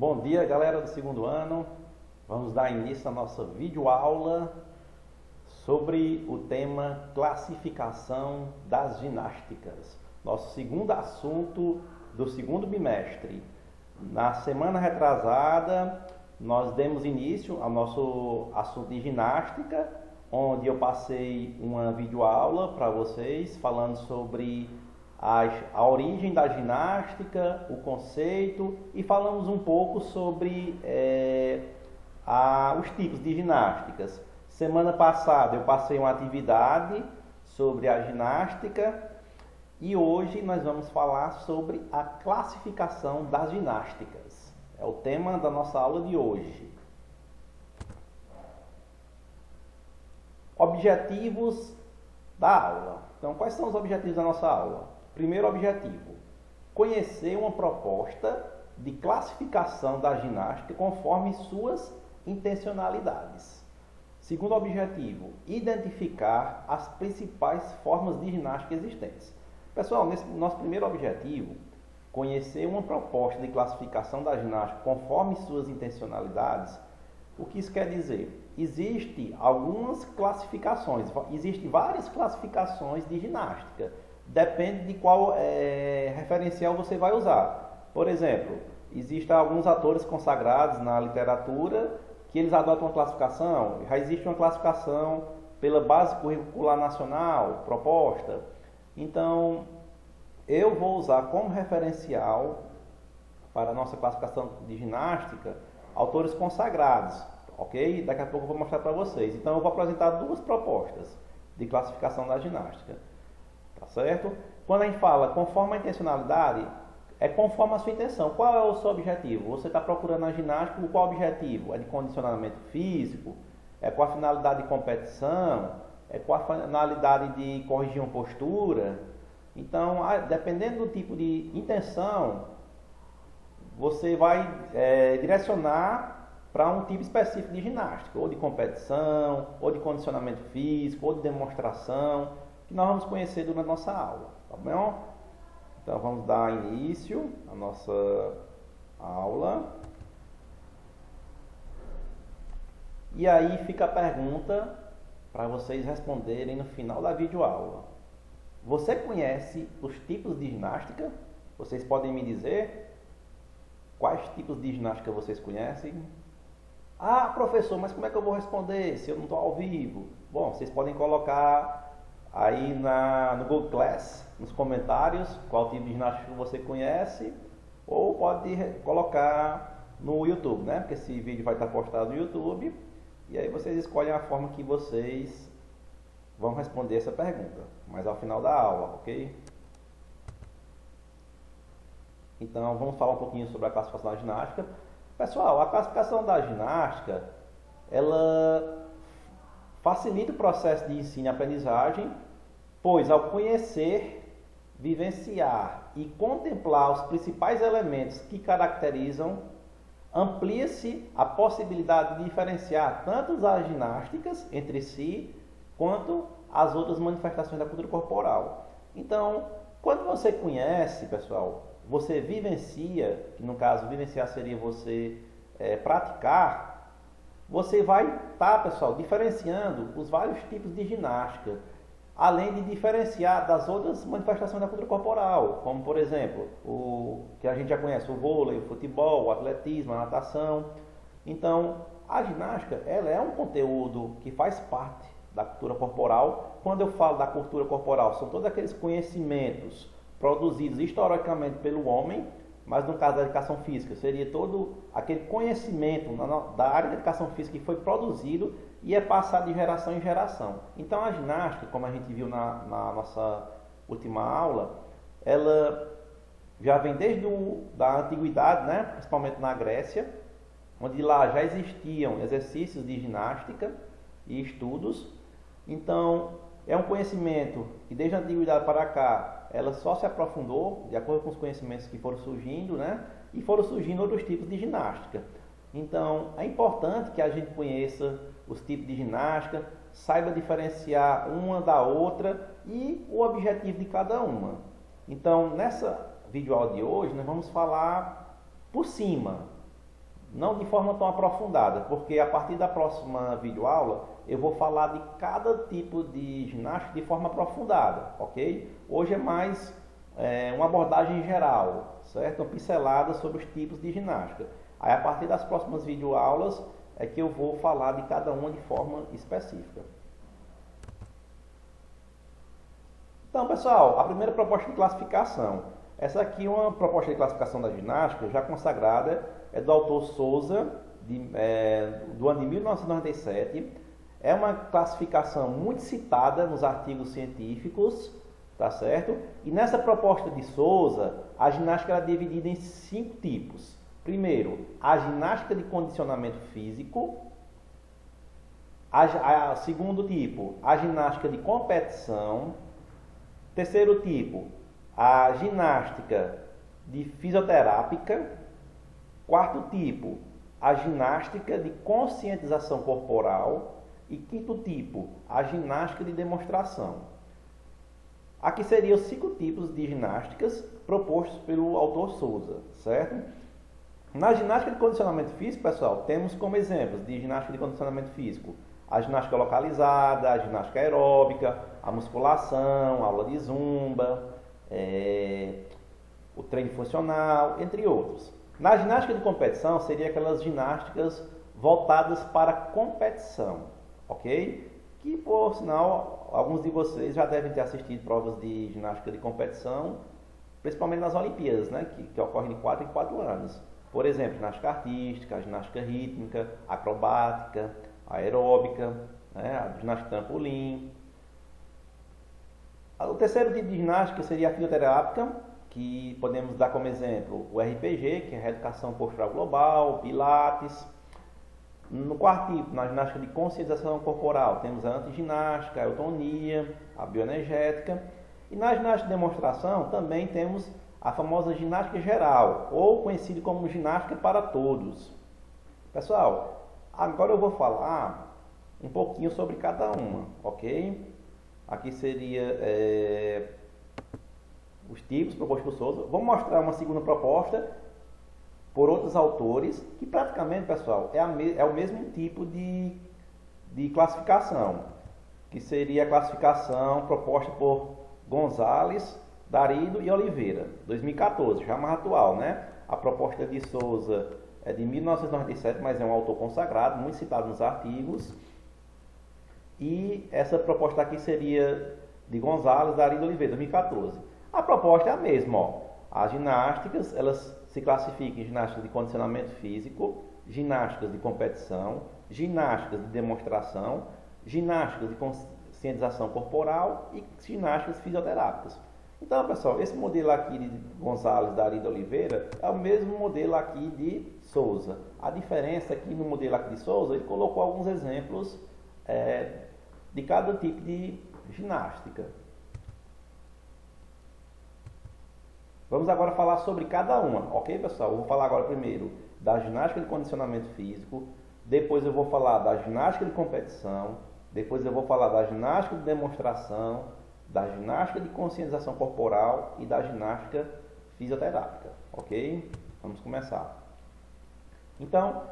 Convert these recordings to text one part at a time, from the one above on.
Bom dia, galera do segundo ano. Vamos dar início à nossa videoaula sobre o tema classificação das ginásticas. Nosso segundo assunto do segundo bimestre. Na semana retrasada, nós demos início ao nosso assunto de ginástica, onde eu passei uma videoaula para vocês falando sobre a origem da ginástica, o conceito, e falamos um pouco sobre os tipos de ginásticas. Semana passada eu passei uma atividade sobre a ginástica e hoje nós vamos falar sobre a classificação das ginásticas. É o tema da nossa aula de hoje. Objetivos da aula. Então, quais são os objetivos da nossa aula? Primeiro objetivo, conhecer uma proposta de classificação da ginástica conforme suas intencionalidades. Segundo objetivo, identificar as principais formas de ginástica existentes. Pessoal, nesse nosso primeiro objetivo, conhecer uma proposta de classificação da ginástica conforme suas intencionalidades, o que isso quer dizer? Existem algumas classificações, existem várias classificações de ginástica. Depende de qual referencial você vai usar. Por exemplo, existem alguns autores consagrados na literatura que eles adotam uma classificação. Já existe uma classificação pela Base Curricular Nacional proposta. Então, eu vou usar como referencial para a nossa classificação de ginástica autores consagrados, ok? Daqui a pouco eu vou mostrar para vocês. Então, eu vou apresentar duas propostas de classificação da ginástica. Tá certo? Quando a gente fala conforme a intencionalidade, é conforme a sua intenção. Qual é o seu objetivo? Você está procurando na ginástica com qual objetivo? É de condicionamento físico? É com a finalidade de competição? É com a finalidade de corrigir uma postura? Então, dependendo do tipo de intenção, você vai direcionar para um tipo específico de ginástica, ou de competição, ou de condicionamento físico, ou de demonstração, que nós vamos conhecer durante a nossa aula, tá bom? Então vamos dar início à nossa aula. E aí fica a pergunta para vocês responderem no final da videoaula. Você conhece os tipos de ginástica? Vocês podem me dizer quais tipos de ginástica vocês conhecem? Ah, professor, mas como é que eu vou responder se eu não estou ao vivo? Bom, vocês podem colocar aí no Google Class, nos comentários, qual tipo de ginástica você conhece, ou pode colocar no YouTube, né? Porque esse vídeo vai estar postado no YouTube, e aí vocês escolhem a forma que vocês vão responder essa pergunta, mas ao final da aula, ok? Então, vamos falar um pouquinho sobre a classificação da ginástica. Pessoal, a classificação da ginástica, ela facilita o processo de ensino e aprendizagem, pois ao conhecer, vivenciar e contemplar os principais elementos que caracterizam, amplia-se a possibilidade de diferenciar tanto as ginásticas entre si, quanto as outras manifestações da cultura corporal. Então, quando você conhece, pessoal, você vivencia, que no caso vivenciar seria você praticar, você vai estar, pessoal, diferenciando os vários tipos de ginástica, além de diferenciar das outras manifestações da cultura corporal, como, por exemplo, o que a gente já conhece, o vôlei, o futebol, o atletismo, a natação. Então, a ginástica, ela é um conteúdo que faz parte da cultura corporal. Quando eu falo da cultura corporal, são todos aqueles conhecimentos produzidos historicamente pelo homem, mas no caso da educação física, seria todo aquele conhecimento da área da educação física que foi produzido e é passado de geração em geração. Então a ginástica, como a gente viu na nossa última aula, ela já vem desde da antiguidade, né? Principalmente na Grécia, onde lá já existiam exercícios de ginástica e estudos. Então é um conhecimento que desde a antiguidade para cá ela só se aprofundou de acordo com os conhecimentos que foram surgindo, né? E foram surgindo outros tipos de ginástica. Então, é importante que a gente conheça os tipos de ginástica, saiba diferenciar uma da outra e o objetivo de cada uma. Então, nessa videoaula de hoje, nós vamos falar por cima não de forma tão aprofundada, porque a partir da próxima videoaula eu vou falar de cada tipo de ginástica de forma aprofundada, ok? Hoje é mais uma abordagem geral, certo? Uma pincelada sobre os tipos de ginástica. Aí a partir das próximas videoaulas é que eu vou falar de cada uma de forma específica. Então, pessoal, a primeira proposta de classificação. Essa aqui é uma proposta de classificação da ginástica já consagrada, é do autor Souza, do ano de 1997. É uma classificação muito citada nos artigos científicos, tá certo? E nessa proposta de Souza, a ginástica é dividida em 5 tipos. Primeiro, a ginástica de condicionamento físico. Segundo tipo, a ginástica de competição. Terceiro tipo, a ginástica de fisioterápica. Quarto tipo, a ginástica de conscientização corporal. E quinto tipo, a ginástica de demonstração. Aqui seriam 5 tipos de ginásticas propostos pelo autor Souza, certo? Na ginástica de condicionamento físico, pessoal, temos como exemplos de ginástica de condicionamento físico a ginástica localizada, a ginástica aeróbica, a musculação, a aula de zumba, o treino funcional, entre outros. Na ginástica de competição, seria aquelas ginásticas voltadas para competição, ok? Que, por sinal, alguns de vocês já devem ter assistido provas de ginástica de competição, principalmente nas Olimpíadas, né? Que ocorrem de 4 em 4 anos. Por exemplo, ginástica artística, ginástica rítmica, acrobática, aeróbica, né? A ginástica trampolim. O terceiro tipo de ginástica seria a fisioterápica, que podemos dar como exemplo o RPG, que é a Reeducação Postural Global, o Pilates. No quarto tipo, na ginástica de conscientização corporal, temos a antiginástica, a eutonia, a bioenergética. E na ginástica de demonstração também temos a famosa ginástica geral, ou conhecida como ginástica para todos. Pessoal, agora eu vou falar um pouquinho sobre cada uma, ok? Aqui seria os tipos propostos por Souza. Vou mostrar uma segunda proposta por outros autores, que praticamente, pessoal, é o mesmo tipo de classificação, que seria a classificação proposta por Gonzalez, Darido e Oliveira, 2014, já mais atual, né? A proposta de Souza é de 1997, mas é um autor consagrado, muito citado nos artigos. E essa proposta aqui seria de Gonzalez, Darido e Oliveira, 2014. A proposta é a mesma, ó. As ginásticas, elas se classificam em ginástica de condicionamento físico, ginásticas de competição, ginásticas de demonstração, ginásticas de conscientização corporal e ginásticas fisioterápicas. Então, pessoal, esse modelo aqui de Gonzalez, Darido e Oliveira é o mesmo modelo aqui de Souza. A diferença é que no modelo aqui de Souza, ele colocou alguns exemplos de cada tipo de ginástica. Vamos agora falar sobre cada uma, ok, pessoal? Eu vou falar agora primeiro da ginástica de condicionamento físico, depois eu vou falar da ginástica de competição, depois eu vou falar da ginástica de demonstração, da ginástica de conscientização corporal e da ginástica fisioterápica, ok? Vamos começar. Então,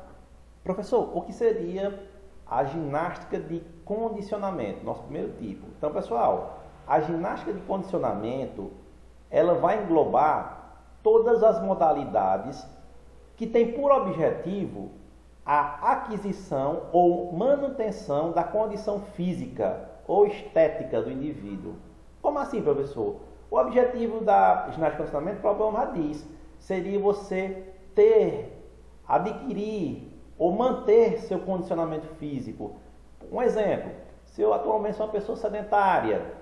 professor, o que seria a ginástica de condicionamento, nosso primeiro tipo? Então, pessoal, a ginástica de condicionamento, ela vai englobar todas as modalidades que têm por objetivo a aquisição ou manutenção da condição física ou estética do indivíduo. Como assim, professor? O objetivo da ginástica de condicionamento, o próprio nome já diz, seria você adquirir ou manter seu condicionamento físico. Um exemplo, se eu atualmente sou uma pessoa sedentária,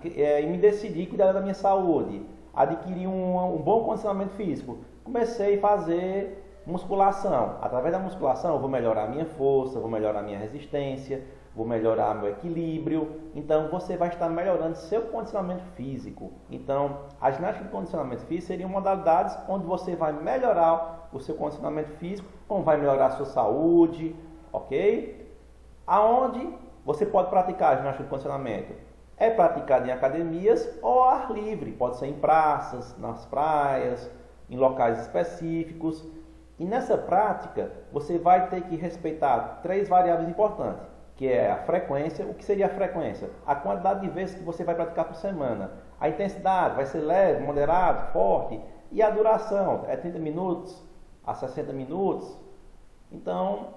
e me decidi cuidar da minha saúde, adquirir um bom condicionamento físico, comecei a fazer musculação. Através da musculação eu vou melhorar a minha força, vou melhorar a minha resistência, vou melhorar meu equilíbrio. Então você vai estar melhorando seu condicionamento físico. Então a ginástica de condicionamento físico seriam modalidades onde você vai melhorar o seu condicionamento físico, como vai melhorar a sua saúde, ok? Aonde você pode praticar a ginástica de condicionamento? É praticada em academias ou ao ar livre. Pode ser em praças, nas praias, em locais específicos. E nessa prática, você vai ter que respeitar 3 variáveis importantes, que é a frequência. O que seria a frequência? A quantidade de vezes que você vai praticar por semana. A intensidade vai ser leve, moderado, forte. E a duração, é 30 minutos a 60 minutos. Então,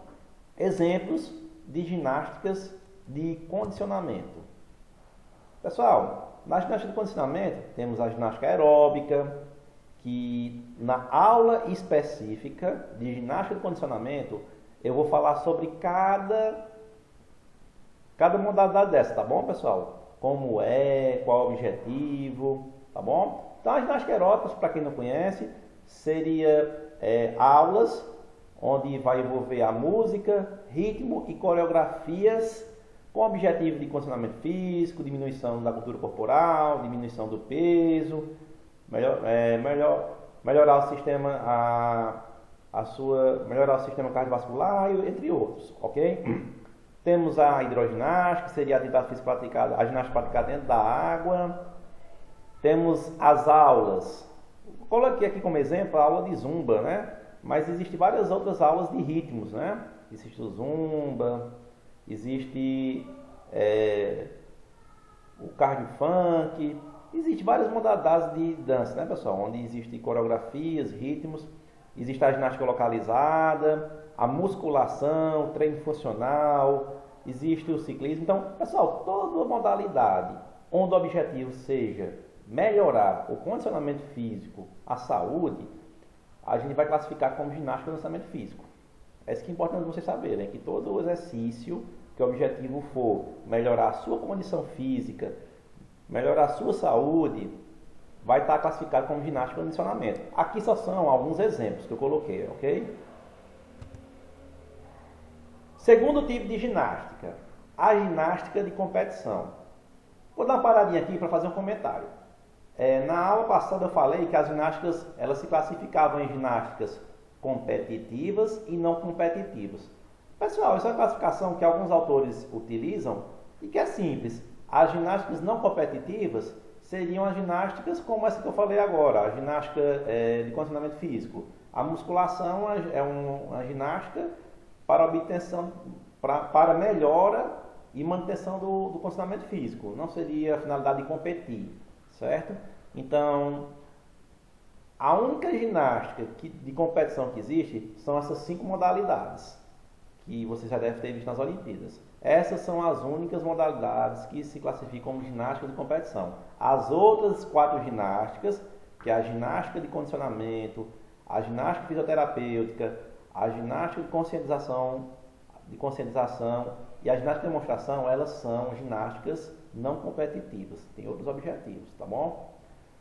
exemplos de ginásticas de condicionamento. Pessoal, na ginástica de condicionamento, temos a ginástica aeróbica, que na aula específica de ginástica de condicionamento, eu vou falar sobre cada modalidade dessa, tá bom, pessoal? Como é, qual é o objetivo, tá bom? Então, a ginástica aeróbica, para quem não conhece, seria aulas onde vai envolver a música, ritmo e coreografias com o objetivo de condicionamento físico, diminuição da gordura corporal, diminuição do peso, melhorar o sistema, melhorar o sistema cardiovascular, entre outros, ok? Temos a hidroginástica, que seria a atividade física praticada, a ginástica praticada dentro da água. Temos as aulas. Coloquei aqui como exemplo a aula de zumba, né? Mas existem várias outras aulas de ritmos, né? Existe o zumba, existe o cardio funk, existem várias modalidades de dança, né, pessoal? Onde existem coreografias, ritmos, existe a ginástica localizada, a musculação, treino funcional, existe o ciclismo. Então, pessoal, toda modalidade onde o objetivo seja melhorar o condicionamento físico, a saúde, a gente vai classificar como ginástica de condicionamento físico. É isso que é importante vocês saberem, que todo exercício que o objetivo for melhorar a sua condição física, melhorar a sua saúde, vai estar classificado como ginástica de condicionamento. Aqui só são alguns exemplos que eu coloquei, ok? Segundo tipo de ginástica, a ginástica de competição. Vou dar uma paradinha aqui para fazer um comentário. Na aula passada eu falei que as ginásticas elas se classificavam em ginásticas competitivas e não competitivas. Pessoal, essa é uma classificação que alguns autores utilizam e que é simples. As ginásticas não competitivas seriam as ginásticas como essa que eu falei agora, a ginástica de condicionamento físico. A musculação é uma ginástica para obtenção, para melhora e manutenção do condicionamento físico. Não seria a finalidade de competir, certo? Então, a única ginástica de competição que existe são essas 5 modalidades que você já deve ter visto nas Olimpíadas. Essas são as únicas modalidades que se classificam como ginástica de competição. As outras 4 ginásticas, que é a ginástica de condicionamento, a ginástica fisioterapêutica, a ginástica de conscientização e a ginástica de demonstração, elas são ginásticas não competitivas, tem outros objetivos, tá bom?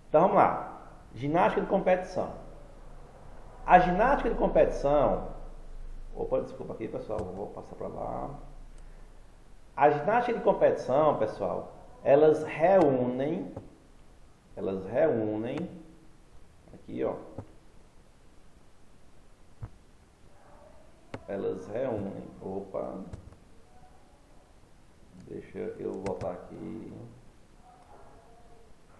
Então vamos lá. Ginástica de competição. A ginástica de competição, desculpa aqui, pessoal, vou passar para lá. A ginástica de competição, pessoal, elas reúnem aqui, ó. Deixa eu voltar aqui.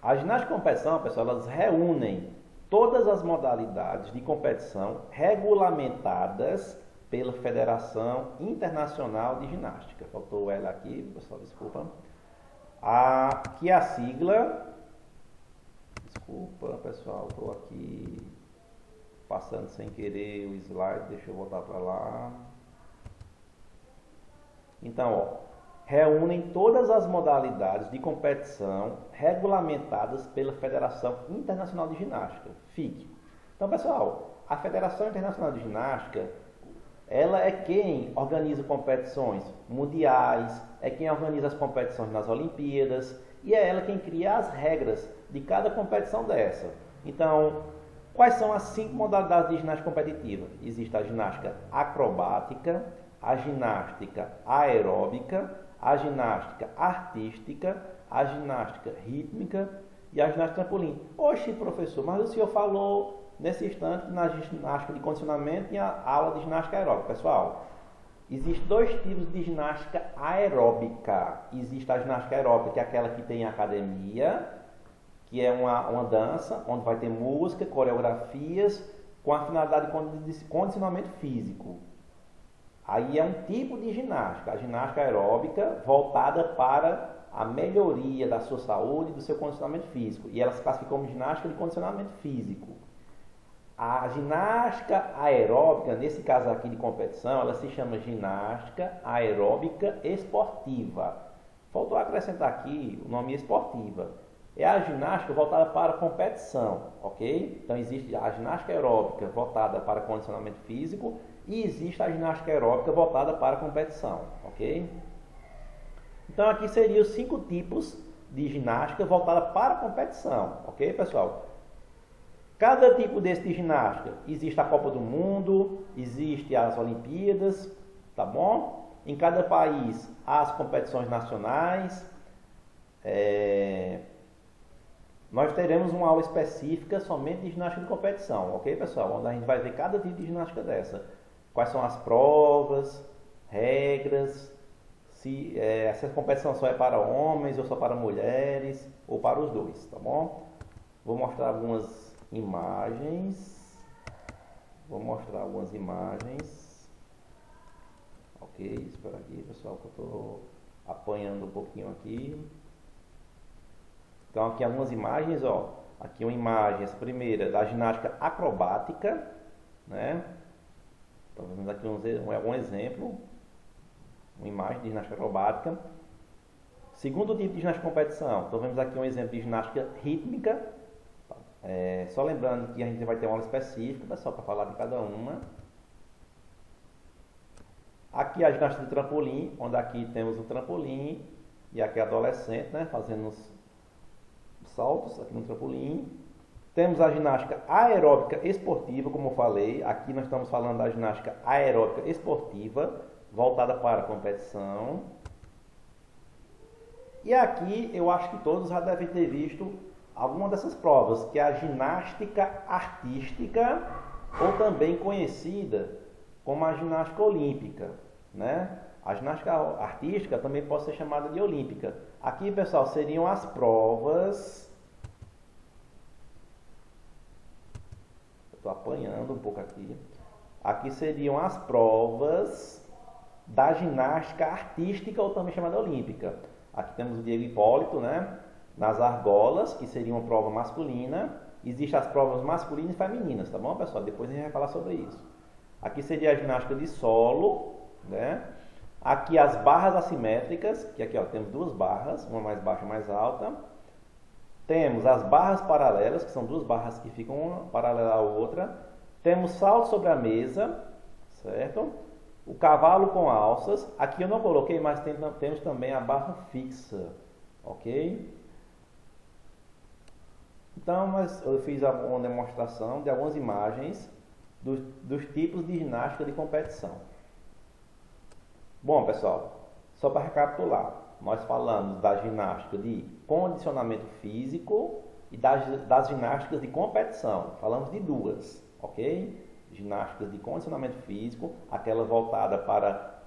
A ginástica de competição, pessoal, elas reúnem todas as modalidades de competição regulamentadas pela Federação Internacional de Ginástica. Faltou ela aqui, pessoal, desculpa. Que é a sigla. Desculpa, pessoal, estou aqui passando sem querer o slide, deixa eu voltar para lá. Então, ó, reúnem todas as modalidades de competição regulamentadas pela Federação Internacional de Ginástica, FIG. Então, pessoal, a Federação Internacional de Ginástica, ela é quem organiza competições mundiais, é quem organiza as competições nas Olimpíadas e é ela quem cria as regras de cada competição dessa. Então, quais são as 5 modalidades de ginástica competitiva? Existe a ginástica acrobática, a ginástica aeróbica, a ginástica artística, a ginástica rítmica e a ginástica trampolim. Oxe, professor, mas o senhor falou nesse instante na ginástica de condicionamento e a aula de ginástica aeróbica. Pessoal, existem 2 tipos de ginástica aeróbica. Existe a ginástica aeróbica, que é aquela que tem academia, que é uma dança, onde vai ter música, coreografias, com a finalidade de condicionamento físico. Aí é um tipo de ginástica, a ginástica aeróbica voltada para a melhoria da sua saúde e do seu condicionamento físico. E ela se classifica como ginástica de condicionamento físico. A ginástica aeróbica, nesse caso aqui de competição, ela se chama ginástica aeróbica esportiva. Faltou acrescentar aqui o nome esportiva. É a ginástica voltada para a competição, ok? Então existe a ginástica aeróbica voltada para condicionamento físico e existe a ginástica aeróbica voltada para a competição, ok? Então aqui seriam os 5 tipos de ginástica voltada para a competição, ok, pessoal? Cada tipo desse de ginástica, existe a Copa do Mundo, existe as Olimpíadas, tá bom? Em cada país, há as competições nacionais. Nós teremos uma aula específica somente de ginástica de competição, ok, pessoal? Onde a gente vai ver cada tipo de ginástica dessa. Quais são as provas, regras, se a competição só é para homens ou só para mulheres, ou para os dois, tá bom? Vou mostrar algumas imagens. Ok, espera aqui, pessoal, que eu estou apanhando um pouquinho aqui. Então aqui algumas imagens, ó. Aqui uma imagem, essa primeira, da ginástica acrobática, né? Então vemos aqui um exemplo, uma imagem de ginástica acrobática. Segundo tipo de ginástica de competição, então vemos aqui um exemplo de ginástica rítmica. Só lembrando que a gente vai ter uma aula específica, pessoal, para falar de cada uma. Aqui a ginástica de trampolim, onde aqui temos o trampolim e aqui a adolescente, né, fazendo os saltos aqui no trampolim. Temos a ginástica aeróbica esportiva, como eu falei. Aqui nós estamos falando da ginástica aeróbica esportiva, voltada para a competição. E aqui eu acho que todos já devem ter visto alguma dessas provas, que é a ginástica artística, ou também conhecida como a ginástica olímpica, né? A ginástica artística também pode ser chamada de olímpica. Aqui, pessoal, seriam as provas. Estou apanhando um pouco aqui. Aqui seriam as provas da ginástica artística, ou também chamada olímpica. Aqui temos o Diego Hipólito, né? Nas argolas, que seria uma prova masculina. Existem as provas masculinas e femininas, tá bom, pessoal? Depois a gente vai falar sobre isso. Aqui seria a ginástica de solo, né? Aqui as barras assimétricas, que aqui ó, temos 2 barras, uma mais baixa e mais alta. Temos as barras paralelas, que são 2 barras que ficam uma paralela à outra. Temos salto sobre a mesa, certo? O cavalo com alças. Aqui eu não coloquei, mas temos também a barra fixa, ok? Então, eu fiz uma demonstração de algumas imagens dos tipos de ginástica de competição. Bom, pessoal, só para recapitular, nós falamos da ginástica de condicionamento físico e das ginásticas de competição. Falamos de 2, ok? Ginásticas de condicionamento físico, aquela voltada para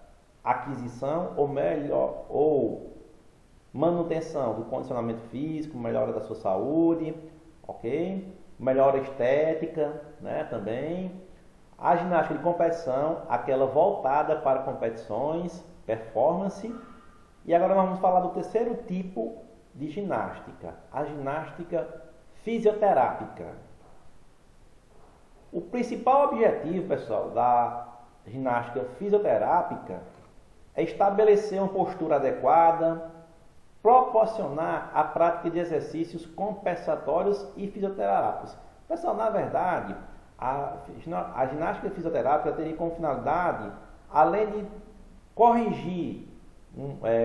aquisição ou manutenção do condicionamento físico, melhora da sua saúde, ok? Melhora estética, né, também. A ginástica de competição, aquela voltada para competições, performance. E agora nós vamos falar do terceiro tipo de ginástica, a ginástica fisioterápica. O principal objetivo, pessoal, da ginástica fisioterápica é estabelecer uma postura adequada, proporcionar a prática de exercícios compensatórios e fisioterápicos. Pessoal, na verdade, a ginástica fisioterápica teria como finalidade, além de corrigir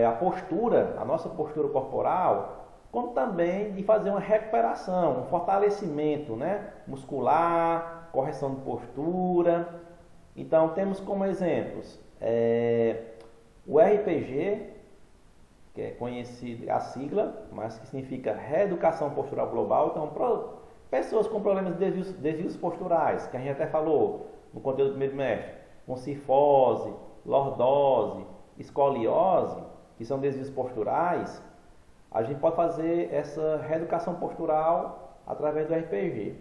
a postura, a nossa postura corporal, como também de fazer uma recuperação, um fortalecimento, né, muscular, correção de postura. Então, temos como exemplos o RPG, que é conhecido a sigla, mas que significa Reeducação Postural Global. Então, pessoas com problemas de desvios posturais, que a gente até falou no conteúdo do primeiro mestre, com cifose, lordose, escoliose, que são desvios posturais, a gente pode fazer essa reeducação postural através do RPG.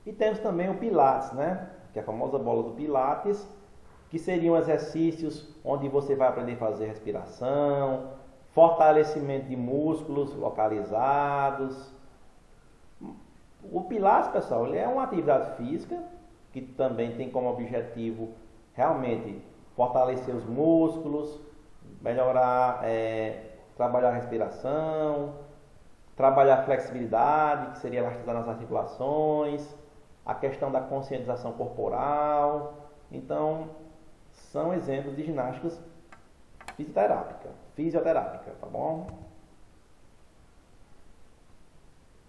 E temos também o Pilates, né? Que é a famosa bola do Pilates, que seriam exercícios onde você vai aprender a fazer respiração, fortalecimento de músculos localizados. O Pilates, pessoal, ele é uma atividade física que também tem como objetivo realmente fortalecer os músculos, melhorar, trabalhar a respiração, trabalhar a flexibilidade, que seria elastizar nas articulações, a questão da conscientização corporal. Então, são exemplos de ginásticas fisioterápica, tá bom?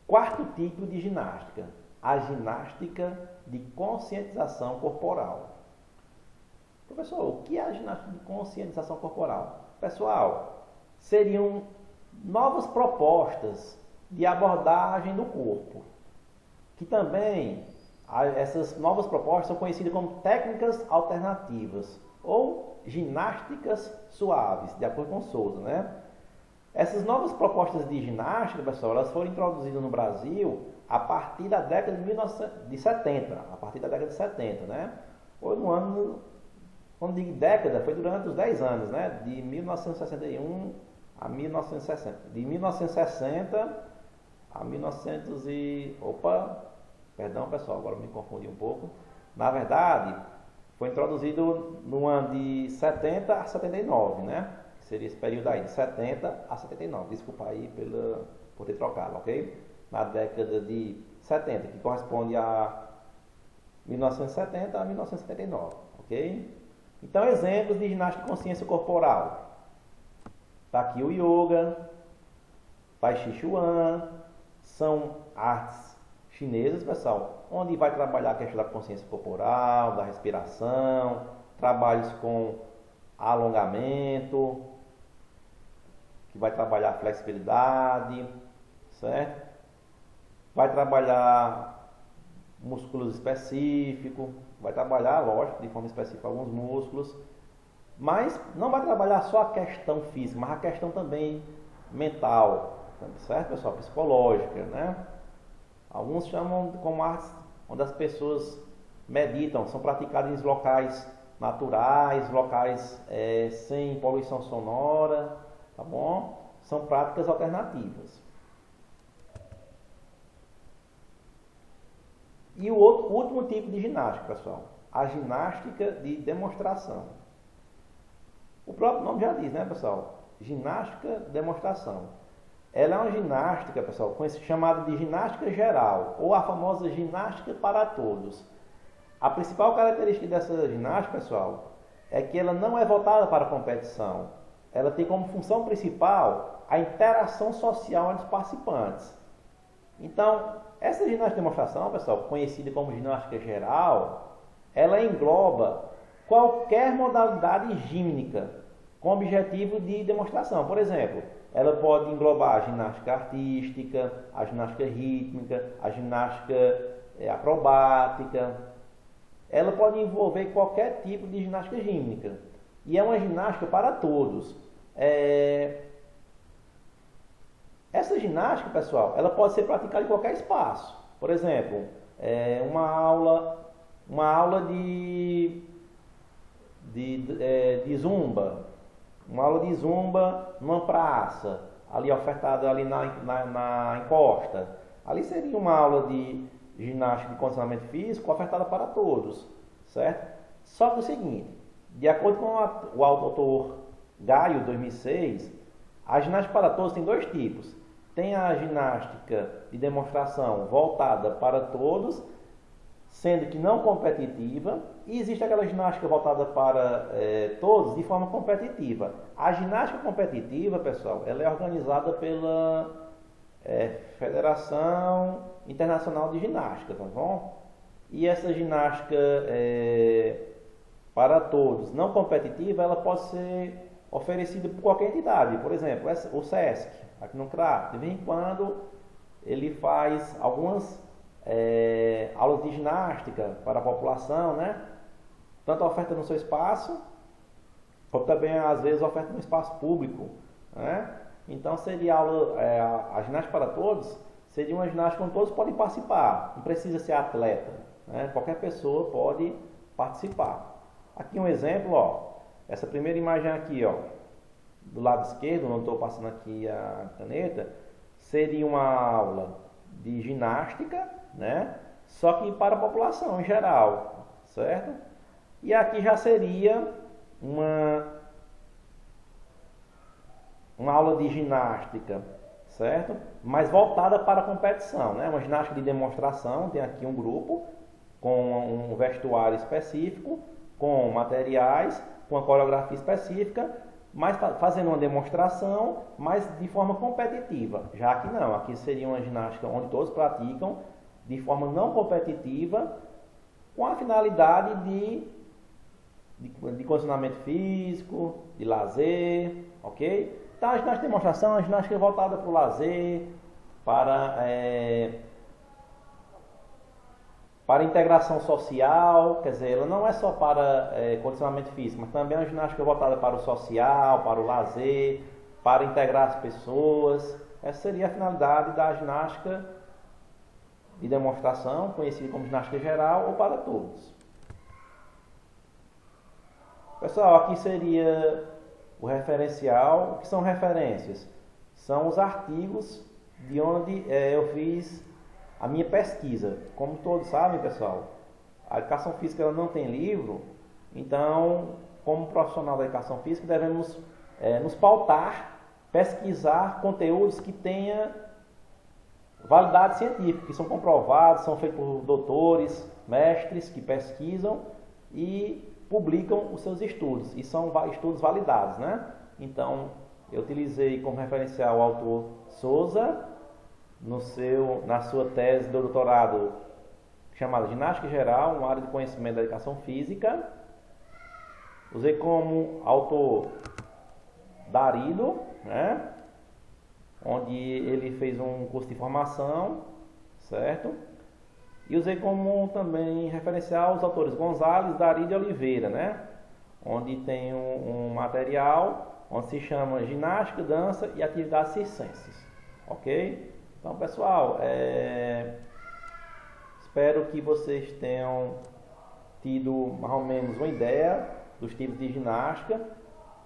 Quarto tipo de ginástica, a ginástica de conscientização corporal. Professor, o que é a ginástica de conscientização corporal? Pessoal, seriam novas propostas de abordagem do corpo, que também essas novas propostas são conhecidas como técnicas alternativas ou ginásticas suaves, de acordo com Souza, né? Essas novas propostas de ginástica, pessoal, elas foram introduzidas no Brasil a partir da década de 70, né? Foi no ano, quando digo década, foi durante os 10 anos, né? De 1961 a 1960. De 1960 a 1900 e... Opa, perdão, pessoal, agora me confundi um pouco. Na verdade, foi introduzido no ano de 70 a 79, né? Seria esse período aí, de 70 a 79. Desculpa aí por ter trocado, ok? Na década de 70, que corresponde a 1970 a 1979, ok? Então, exemplos de ginástica de consciência corporal. Está aqui o yoga, Tai Chi Chuan, são artes chinesas, pessoal, onde vai trabalhar a questão da consciência corporal, da respiração, trabalhos com alongamento, que vai trabalhar a flexibilidade, certo? Vai trabalhar músculos específicos, vai trabalhar, lógico, de forma específica alguns músculos, mas não vai trabalhar só a questão física, mas a questão também mental, certo, pessoal? Psicológica, né? Alguns chamam como artes onde as pessoas meditam, são praticadas em locais naturais, locais sem poluição sonora, tá bom? São práticas alternativas. E o último tipo de ginástica, pessoal, a ginástica de demonstração. O próprio nome já diz, né, pessoal? Ginástica de demonstração. Ela é uma ginástica, pessoal, chamada de ginástica geral, ou a famosa ginástica para todos. A principal característica dessa ginástica, pessoal, é que ela não é voltada para a competição. Ela tem como função principal a interação social entre os participantes. Então, essa ginástica de demonstração, pessoal, conhecida como ginástica geral, ela engloba qualquer modalidade gímnica com objetivo de demonstração. Por exemplo, ela pode englobar a ginástica artística, a ginástica rítmica, a ginástica acrobática. Ela pode envolver qualquer tipo de ginástica gímnica. E é uma ginástica para todos. Essa ginástica, pessoal, ela pode ser praticada em qualquer espaço. Por exemplo, uma aula de zumba. Uma aula de zumba numa praça, ali ofertada ali na encosta. Ali seria uma aula de ginástica de condicionamento físico ofertada para todos, certo? Só que é o seguinte, de acordo com o autor Gaio, 2006, a ginástica para todos tem dois tipos. Tem a ginástica de demonstração voltada para todos, sendo que não competitiva, e existe aquela ginástica voltada para todos de forma competitiva. A ginástica competitiva, pessoal, ela é organizada pela Federação Internacional de Ginástica, tá bom? E essa ginástica para todos, não competitiva, ela pode ser oferecida por qualquer entidade. Por exemplo, o SESC, aqui no CRA, de vez em quando ele faz algumas aulas de ginástica para a população, né? Tanto oferta no seu espaço, como também às vezes oferta no espaço público, né? Então seria aula, a ginástica para todos seria uma ginástica onde todos podem participar, não precisa ser atleta, né? Qualquer pessoa pode participar. Aqui um exemplo, ó, essa primeira imagem aqui, ó, do lado esquerdo, não estou passando aqui a caneta, seria uma aula de ginástica, né? Só que para a população em geral, certo? E aqui já seria uma aula de ginástica, certo? Mas voltada para a competição, né? Uma ginástica de demonstração, tem aqui um grupo com um vestuário específico, com materiais, com a coreografia específica, mas fazendo uma demonstração, mas de forma competitiva. Já aqui não, aqui seria uma ginástica onde todos praticam de forma não competitiva, com a finalidade de condicionamento físico, de lazer, ok? Então a ginástica de demonstração é uma ginástica voltada para o lazer, para integração social, quer dizer, ela não é só para condicionamento físico, mas também é uma ginástica voltada para o social, para o lazer, para integrar as pessoas. Essa seria a finalidade da ginástica de demonstração, conhecida como ginástica geral ou para todos. Pessoal, aqui seria o referencial. O que são referências? São os artigos de onde eu fiz a minha pesquisa. Como todos sabem, pessoal, a educação física ela não tem livro, então, como profissional da educação física, devemos nos pautar, pesquisar conteúdos que tenham validade científica, que são comprovados, são feitos por doutores, mestres que pesquisam e publicam os seus estudos, e são estudos validados, né? Então, eu utilizei como referencial o autor Souza, na sua tese de doutorado chamada Ginástica Geral, uma área de conhecimento da educação física. Usei como autor Darido, né? Onde ele fez um curso de formação, certo? E usei como também referencial os autores Gonzalez, Darido e Oliveira, né? Onde tem um material onde se chama Ginástica, Dança e Atividades Circenses, ok? Então, pessoal, espero que vocês tenham tido mais ou menos uma ideia dos tipos de ginástica.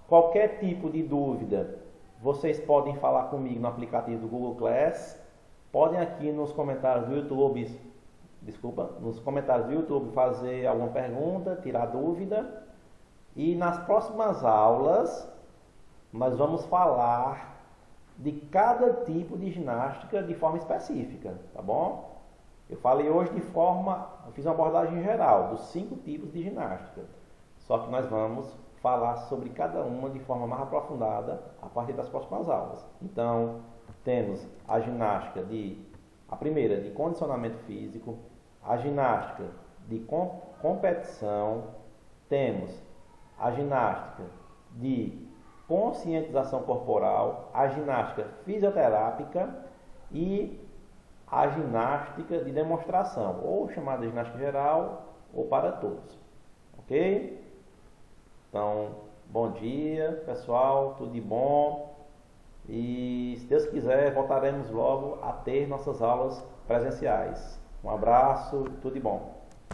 Qualquer tipo de dúvida, vocês podem falar comigo no aplicativo do Google Class. Podem aqui nos comentários do YouTube, fazer alguma pergunta, tirar dúvida. E nas próximas aulas, nós vamos falar de cada tipo de ginástica de forma específica, tá bom? Eu falei hoje eu fiz uma abordagem geral dos 5 tipos de ginástica. Só que nós vamos falar sobre cada uma de forma mais aprofundada a partir das próximas aulas. Então, temos a primeira de condicionamento físico, a ginástica de competição, temos a ginástica de conscientização corporal, a ginástica fisioterápica e a ginástica de demonstração, ou chamada ginástica geral ou para todos, ok? Então, bom dia, pessoal, tudo de bom. E, se Deus quiser, voltaremos logo a ter nossas aulas presenciais. Um abraço, tudo de bom.